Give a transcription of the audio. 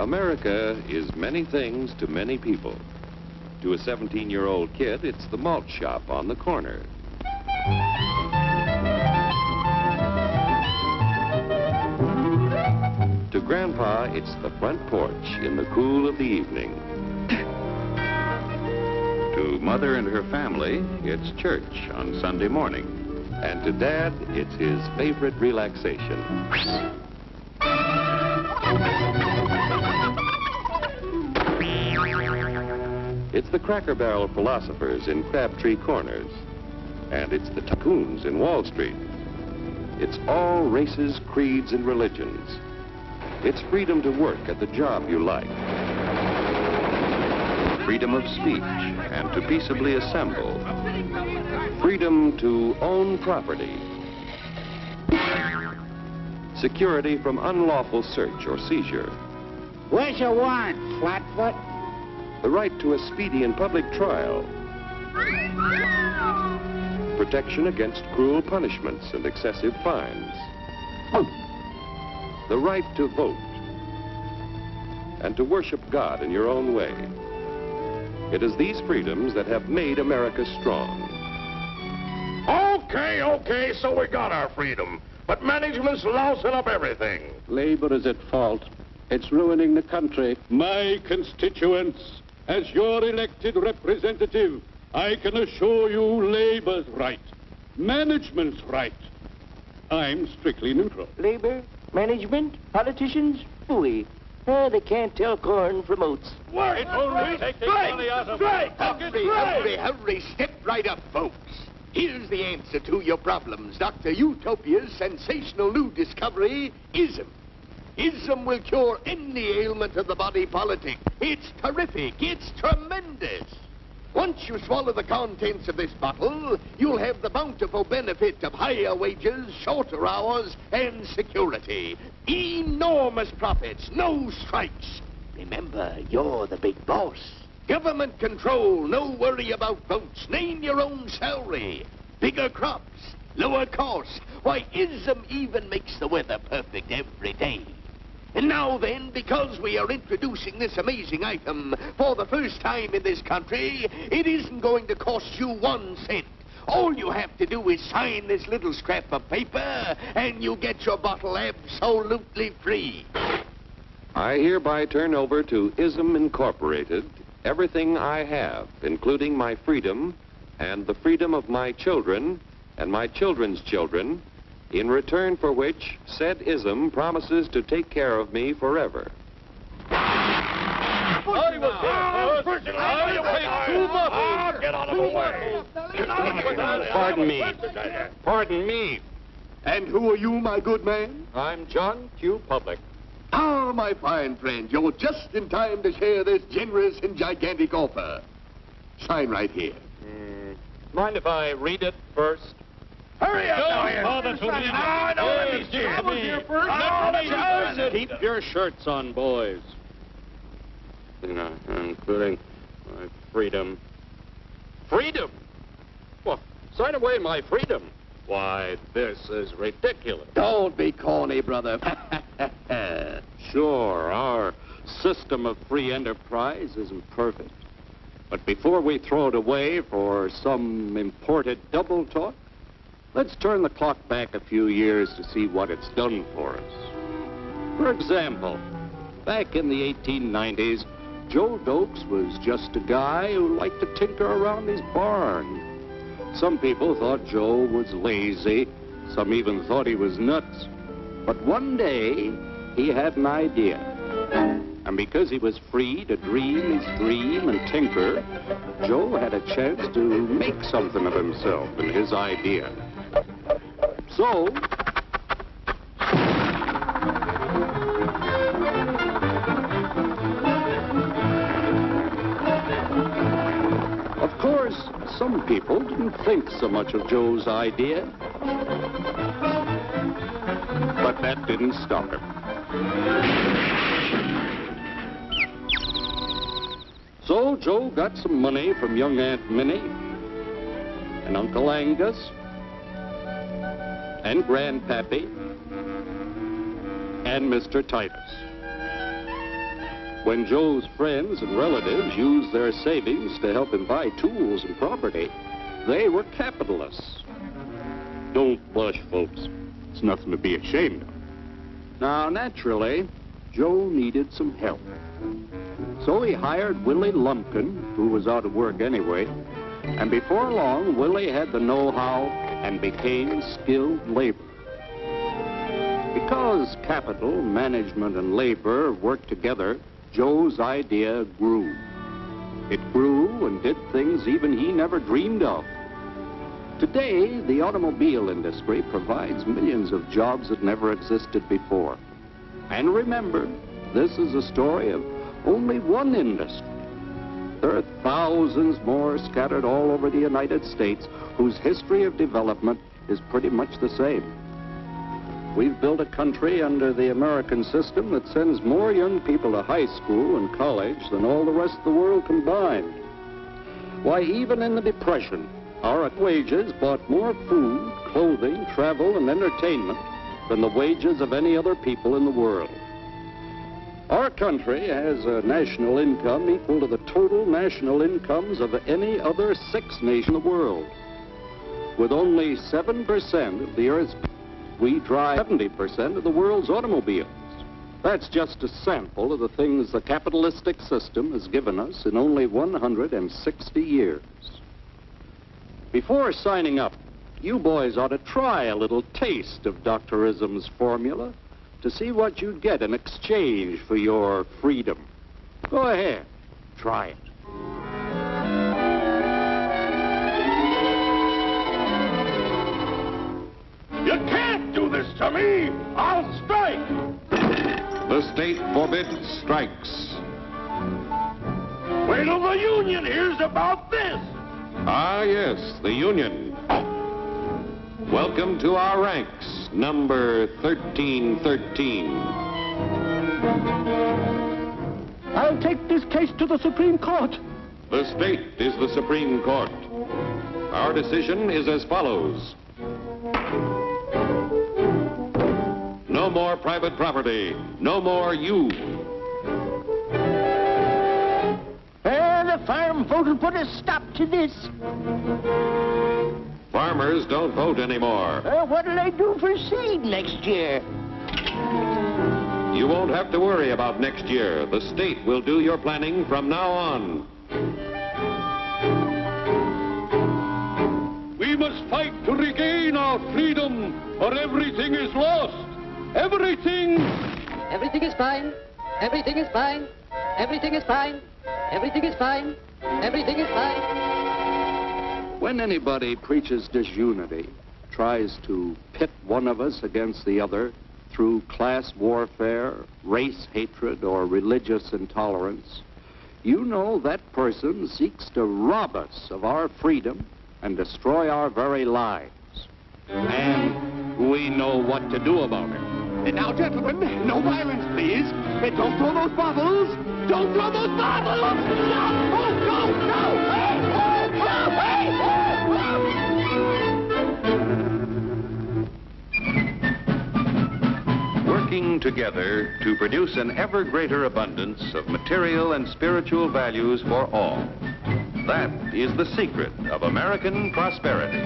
America is many things to many people. To a 17-year-old kid, it's the malt shop on the corner. To Grandpa, it's the front porch in the cool of the evening. To Mother and her family, it's church on Sunday morning. And to Dad, it's his favorite relaxation. It's the Cracker Barrel philosophers in Crabtree Corners. And it's the tycoons in Wall Street. It's all races, creeds, and religions. It's freedom to work at the job you like. Freedom of speech and to peaceably assemble. Freedom to own property. Security from unlawful search or seizure. Where's your warrant, Flatfoot? The right to a speedy and public trial. Protection against cruel punishments and excessive fines. The right to vote. And to worship God in your own way. It is these freedoms that have made America strong. Okay, so we got our freedom. But management's lousing up everything. Labor is at fault. It's ruining the country. My constituents, as your elected representative, I can assure you Labor's right, management's right. I'm strictly neutral. Labor, management, politicians, phooey. They can't tell corn from oats. Wait, Hurry, step right up, folks. Here's the answer to your problems. Dr. Utopia's sensational new discovery, ism. Ism will cure any ailment of the body politic. It's terrific. It's tremendous. Once you swallow the contents of this bottle, you'll have the bountiful benefit of higher wages, shorter hours, and security. Enormous profits, no strikes. Remember, you're the big boss. Government control, no worry about votes. Name your own salary. Bigger crops, lower costs. Why, ism even makes the weather perfect every day. And now then, because we are introducing this amazing item for the first time in this country, it isn't going to cost you 1 cent. All you have to do is sign this little scrap of paper, and you get your bottle absolutely free. I hereby turn over to ISM Incorporated everything I have, including my freedom and the freedom of my children and my children's children, in return for which said ISM promises to take care of me forever. Get out of the way. Pardon me. And who are you, my good man? I'm John Q. Public. Ah, my fine friend, you're just in time to share this generous and gigantic offer. Sign right here. Mind if I read it first? Hurry up, Keep your shirts on, boys. Including my freedom. Freedom? Well, sign away my freedom. Why, this is ridiculous. Don't be corny, brother. Sure, our system of free enterprise isn't perfect. But before we throw it away for some imported double talk, let's turn the clock back a few years to see what it's done for us. For example, back in the 1890s, Joe Dokes was just a guy who liked to tinker around his barn. Some people thought Joe was lazy. Some even thought he was nuts. But one day, he had an idea. And because he was free to dream his dream and tinker, Joe had a chance to make something of himself and his idea. So, of course, some people didn't think so much of Joe's idea. But that didn't stop him. So Joe got some money from young Aunt Minnie and Uncle Angus and Grandpappy and Mr. Titus. When Joe's friends and relatives used their savings to help him buy tools and property, they were capitalists. Don't blush, folks. It's nothing to be ashamed of. Now, naturally, Joe needed some help. So he hired Willie Lumpkin, who was out of work anyway, and before long, Willie had the know-how and became skilled labor. Because capital, management, and labor worked together, Joe's idea grew. It grew and did things even he never dreamed of. Today, the automobile industry provides millions of jobs that never existed before. And remember, this is a story of only one industry. There are thousands more scattered all over the United States whose history of development is pretty much the same. We've built a country under the American system that sends more young people to high school and college than all the rest of the world combined. Why, even in the Depression, our wages bought more food, clothing, travel, and entertainment than the wages of any other people in the world. Our country has a national income equal to the total national incomes of any other 6 nations in the world. With only 7% of the Earth's people, we drive 70% of the world's automobiles. That's just a sample of the things the capitalistic system has given us in only 160 years. Before signing up, you boys ought to try a little taste of Dr. Ism's formula to see what you'd get in exchange for your freedom. Go ahead, try it. You can't do this to me! I'll strike! The state forbids strikes. Wait till the union hears about this! Ah, yes, the union. Welcome to our ranks, number 1313. I'll take this case to the Supreme Court. The state is the Supreme Court. Our decision is as follows. No more private property. No more you. The farm vote will put a stop to this. Farmers don't vote anymore. What'll they do for seed next year? You won't have to worry about next year. The state will do your planning from now on. We must fight to regain our freedom, or everything is lost. Everything! Everything is fine. Everything is fine. Everything is fine. Everything is fine. Everything is fine. When anybody preaches disunity, tries to pit one of us against the other through class warfare, race hatred, or religious intolerance, you know that person seeks to rob us of our freedom and destroy our very lives. And we know what to do about it. And now, gentlemen, no violence, please. And don't throw those bottles. Don't throw those bottles! No! Oh, no! No! Hey! Oh, no! Hey! Working together to produce an ever greater abundance of material and spiritual values for all. That is the secret of American prosperity.